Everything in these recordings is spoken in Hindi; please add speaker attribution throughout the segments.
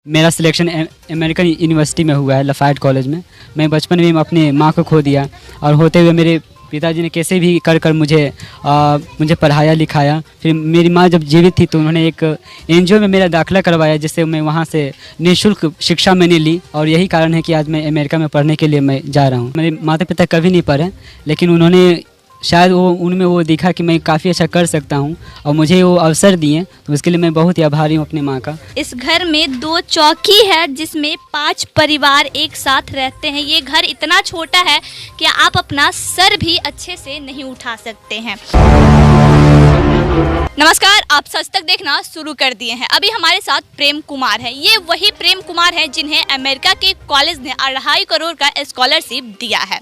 Speaker 1: मेरा सिलेक्शन अमेरिकन यूनिवर्सिटी में हुआ है, लफायट कॉलेज में। मैं बचपन में अपने माँ को खो दिया और होते हुए मेरे पिताजी ने कैसे भी कर कर मुझे पढ़ाया लिखाया। फिर मेरी माँ जब जीवित थी तो उन्होंने एक एनजीओ में मेरा दाखिला करवाया, जिससे मैं वहाँ से निःशुल्क शिक्षा मैंने ली। और यही कारण है कि आज मैं अमेरिका में पढ़ने के लिए मैं जा रहा हूँ। मेरे माता पिता कभी नहीं पढ़े, लेकिन उन्होंने शायद उनमें वो दिखा कि मैं काफ़ी अच्छा कर सकता हूँ और मुझे वो अवसर दिए, तो उसके लिए मैं बहुत ही आभारी हूँ अपनी माँ का।
Speaker 2: इस घर में 2 चौकी है जिसमें 5 परिवार एक साथ रहते हैं। ये घर इतना छोटा है कि आप अपना सर भी अच्छे से नहीं उठा सकते हैं। नमस्कार, आप सच तक देखना शुरू कर दिए हैं। अभी हमारे साथ प्रेम कुमार है। ये वही प्रेम कुमार है जिन्हें अमेरिका के कॉलेज ने 2.5 करोड़ का स्कॉलरशिप दिया है।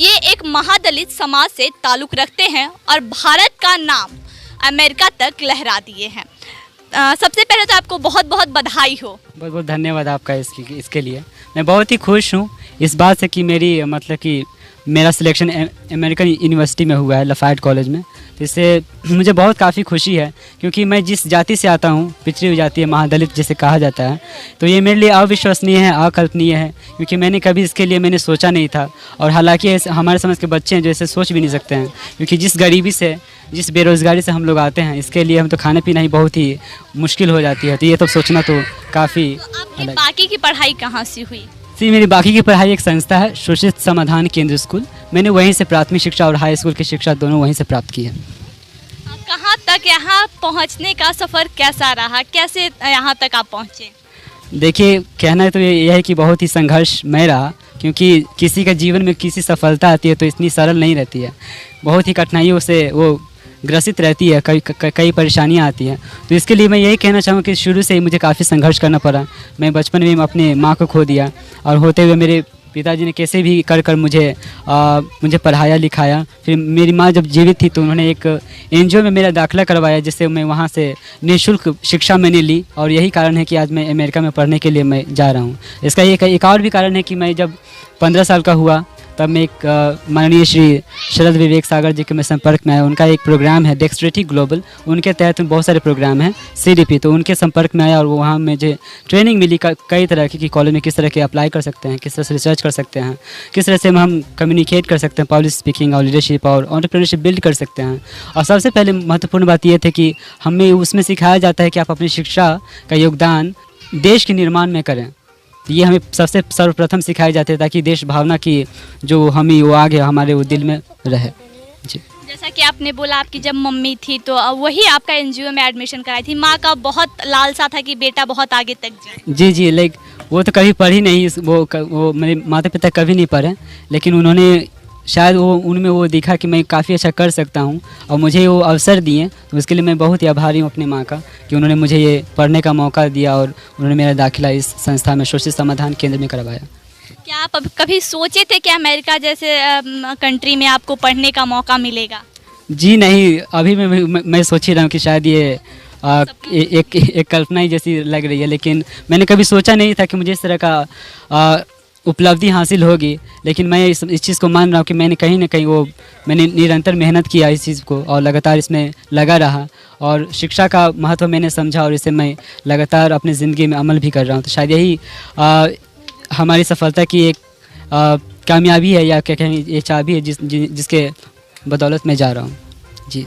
Speaker 2: ये एक महादलित समाज से ताल्लुक़ रखते हैं और भारत का नाम अमेरिका तक लहरा दिए हैं। सबसे पहले तो आपको बहुत बहुत बधाई हो।
Speaker 1: बहुत बहुत धन्यवाद आपका इसके लिए। मैं बहुत ही खुश हूँ इस बात से कि मेरा सिलेक्शन अमेरिकन यूनिवर्सिटी में हुआ है, लफायट कॉलेज में। तो इससे मुझे बहुत काफ़ी खुशी है, क्योंकि मैं जिस जाति से आता हूँ, पिछड़ी हुई जाति है, महादलित जिसे कहा जाता है, तो ये मेरे लिए अविश्वसनीय है, अकल्पनीय है, क्योंकि मैंने कभी इसके लिए मैंने सोचा नहीं था। और हालांकि हमारे समाज के बच्चे हैं जो ऐसे सोच भी नहीं सकते हैं, क्योंकि जिस गरीबी से, जिस बेरोज़गारी से हम लोग आते हैं, इसके लिए हम तो खाना पीना ही बहुत ही मुश्किल हो जाती है। तो ये तो सोचना तो काफ़ी।
Speaker 2: तो आपकी बाकी की पढ़ाई कहाँ से हुई?
Speaker 1: मेरी बाकी की पढ़ाई एक संस्था है, शोषित समाधान केंद्र स्कूल। मैंने वहीं से प्राथमिक शिक्षा और हाई स्कूल की शिक्षा दोनों वहीं से प्राप्त की है।
Speaker 2: कहाँ तक यहाँ पहुँचने का सफ़र कैसा रहा? कैसे यहाँ तक आप पहुँचे?
Speaker 1: देखिए, कहना तो ये है कि बहुत ही संघर्षमय रहा, क्योंकि किसी का जीवन में किसी सफलता आती है तो इतनी सरल नहीं रहती है। बहुत ही कठिनाइयों से वो ग्रसित रहती है, कई परेशानियाँ आती हैं। तो इसके लिए मैं यही कहना चाहूँगा कि शुरू से ही मुझे काफ़ी संघर्ष करना पड़ा। मैं बचपन में अपने माँ को खो दिया और होते हुए मेरे पिताजी ने कैसे भी कर कर मुझे पढ़ाया लिखाया। फिर मेरी माँ जब जीवित थी तो उन्होंने एक एनजीओ में मेरा दाखिला करवाया, जिससे मैं वहाँ से निःशुल्क शिक्षा मैंने ली। और यही कारण है कि आज मैं अमेरिका में पढ़ने के लिए मैं जा रहा हूँ। इसका एक और भी कारण है कि मैं जब 15 साल का हुआ तब मैं एक माननीय श्री शरद विवेक सागर जी के मैं संपर्क में आया। उनका एक प्रोग्राम है डेक्सटेरिटी ग्लोबल, उनके तहत बहुत सारे प्रोग्राम हैं CDP, तो उनके संपर्क में आया और वहाँ मुझे ट्रेनिंग मिली कई तरह की कॉलेज में किस तरह के अप्लाई कर सकते हैं, किस तरह से रिसर्च कर सकते हैं, किस तरह से हम कम्युनिकेट कर सकते हैं, पब्लिक स्पीकिंग और लीडरशिप और एंटरप्रेन्योरशिप बिल्ड कर सकते हैं। और सबसे पहले महत्वपूर्ण बात यह थी कि हमें उसमें सिखाया जाता है कि आप अपनी शिक्षा का योगदान देश के निर्माण में करें। ये हमें सबसे सर्वप्रथम सिखाए जाते हैं, ताकि देश भावना की जो हमें वो आगे हमारे वो दिल में रहे। जी,
Speaker 2: जैसा कि आपने बोला आपकी जब मम्मी थी तो वही आपका एनजीओ में एडमिशन कराई थी। माँ का बहुत लालसा था कि बेटा बहुत आगे तक जाए।
Speaker 1: जी, लाइक वो तो कभी पढ़ी नहीं, वो मेरे माता पिता कभी नहीं पढ़े, लेकिन उन्होंने शायद उनमें वो दिखा कि मैं काफ़ी अच्छा कर सकता हूँ और मुझे वो अवसर दिए। तो उसके लिए मैं बहुत ही आभारी हूँ अपनी माँ का कि उन्होंने मुझे ये पढ़ने का मौका दिया और उन्होंने मेरा दाखिला इस संस्था में, शोषित समाधान केंद्र में करवाया।
Speaker 2: क्या आप कभी सोचे थे कि अमेरिका जैसे कंट्री में आपको पढ़ने का मौका मिलेगा? जी
Speaker 1: नहीं, अभी मैं सोच ही रहा हूँ कि शायद ये एक कल्पना ही जैसी लग रही है, लेकिन मैंने कभी सोचा नहीं था कि मुझे इस तरह का उपलब्धि हासिल होगी। लेकिन मैं इस चीज़ को मान रहा हूँ कि मैंने कहीं ना कहीं मैंने निरंतर मेहनत किया इस चीज़ को और लगातार इसमें लगा रहा और शिक्षा का महत्व मैंने समझा और इसे मैं लगातार अपनी ज़िंदगी में अमल भी कर रहा हूँ। तो शायद यही हमारी सफलता की एक कामयाबी है, या क्या कहें, ये चाबी है जिसके बदौलत मैं जा रहा हूँ। जी,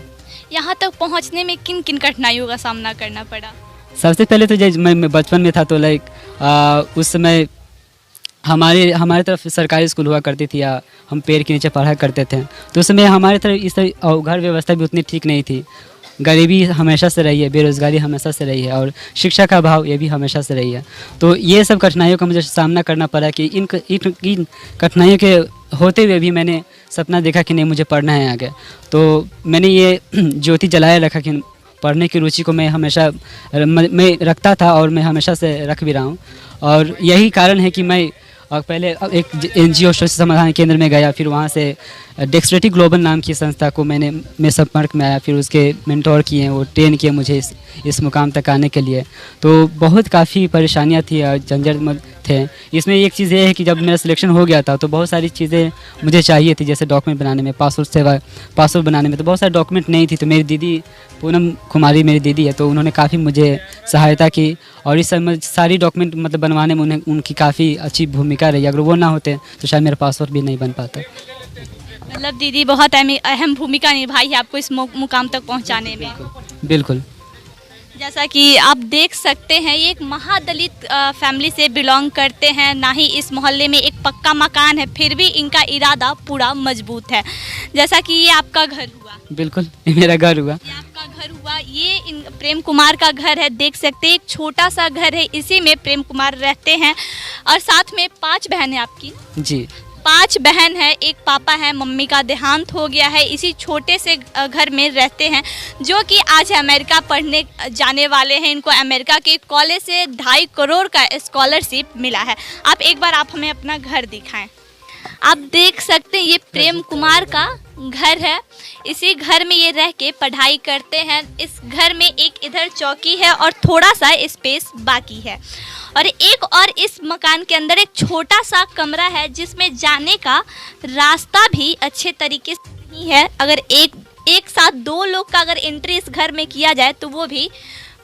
Speaker 2: यहाँ तक पहुँचने में किन किन कठिनाइयों का सामना करना पड़ा?
Speaker 1: सबसे पहले तो जब मैं बचपन में था तो उस समय हमारे तरफ सरकारी स्कूल हुआ करती थी, या हम पेड़ के नीचे पढ़ा करते थे। तो उस समय हमारे तरफ इस तरह घर व्यवस्था भी उतनी ठीक नहीं थी। गरीबी हमेशा से रही है, बेरोज़गारी हमेशा से रही है और शिक्षा का अभाव ये भी हमेशा से रही है। तो ये सब कठिनाइयों का मुझे सामना करना पड़ा कि इन कठिनाइयों के होते हुए भी मैंने सपना देखा कि नहीं, मुझे पढ़ना है आगे। तो मैंने ये ज्योति जलाए रखा कि पढ़ने की रुचि को मैं हमेशा मैं रखता था और मैं हमेशा से रख भी रहा हूँ। और यही कारण है कि मैं पहले एक NGO शोषित समाधान केंद्र में गया, फिर वहाँ से डेक्सटेरिटी ग्लोबल नाम की संस्था को मैं संपर्क में आया, फिर उसके मेंटोर किए, वो ट्रेन किए मुझे इस मुकाम तक आने के लिए। तो बहुत काफ़ी परेशानियाँ थी और झंझट थे। इसमें एक चीज़ ये है कि जब मेरा सिलेक्शन हो गया था तो बहुत सारी चीज़ें मुझे चाहिए थी, जैसे डॉक्यूमेंट बनाने में, पासपोर्ट बनाने में, तो बहुत सारे डॉक्यूमेंट नहीं थी। तो मेरी दीदी पूनम कुमारी मेरी दीदी है, तो उन्होंने काफ़ी मुझे सहायता की और इस समय सारी डॉक्यूमेंट मतलब बनवाने में उनकी काफ़ी अच्छी भूमिका रही। अगर वो ना होते तो शायद मेरा पासपोर्ट भी नहीं बन पाता।
Speaker 2: मतलब दीदी बहुत अहम भूमिका निभाई है आपको इस मुकाम तक पहुंचाने में।
Speaker 1: बिल्कुल।
Speaker 2: जैसा कि आप देख सकते हैं, ये एक महादलित फैमिली से बिलोंग करते हैं, ना ही इस मोहल्ले में एक पक्का मकान है, फिर भी इनका इरादा पूरा मजबूत है। जैसा कि ये आपका घर हुआ।
Speaker 1: बिल्कुल, ये मेरा घर हुआ।
Speaker 2: ये आपका घर हुआ, ये प्रेम कुमार का घर है। देख सकते हैं एक छोटा सा घर है, इसी में प्रेम कुमार रहते हैं और साथ में 5 बहन है आपकी।
Speaker 1: जी,
Speaker 2: 5 बहन है, एक पापा है, मम्मी का देहांत हो गया है। इसी छोटे से घर में रहते हैं, जो कि आज अमेरिका पढ़ने जाने वाले हैं। इनको अमेरिका के कॉलेज से 2.5 करोड़ का स्कॉलरशिप मिला है। आप एक बार आप हमें अपना घर दिखाएं। आप देख सकते हैं ये प्रेम कुमार का घर है। इसी घर में ये रह के पढ़ाई करते हैं। इस घर में एक इधर चौकी है और थोड़ा सा स्पेस बाकी है, और एक और इस मकान के अंदर एक छोटा सा कमरा है जिसमें जाने का रास्ता भी अच्छे तरीके से नहीं है। अगर एक साथ 2 लोग का अगर एंट्री इस घर में किया जाए तो वो भी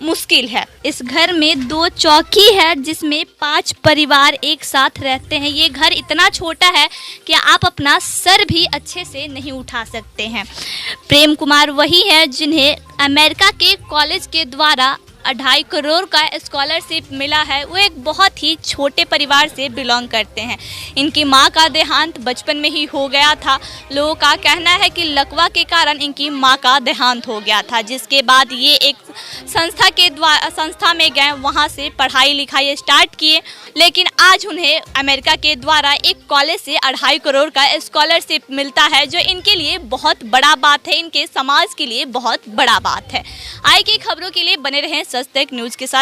Speaker 2: मुश्किल है। इस घर में 2 चौकी है जिसमें 5 परिवार एक साथ रहते हैं। ये घर इतना छोटा है कि आप अपना सर भी अच्छे से नहीं उठा सकते हैं। प्रेम कुमार वही है जिन्हें अमेरिका के कॉलेज के द्वारा 2.5 करोड़ का स्कॉलरशिप मिला है। वो एक बहुत ही छोटे परिवार से बिलोंग करते हैं। इनकी मां का देहांत बचपन में ही हो गया था। लोगों का कहना है कि लकवा के कारण इनकी मां का देहांत हो गया था, जिसके बाद ये एक संस्था में गए, वहां से पढ़ाई लिखाई स्टार्ट किए। लेकिन आज उन्हें अमेरिका के द्वारा एक कॉलेज से 2.5 करोड़ का स्कॉलरशिप मिलता है, जो इनके लिए बहुत बड़ा बात है, इनके समाज के लिए बहुत बड़ा बात है। आगे की खबरों के लिए बने रहें सच तक न्यूज़ के साथ।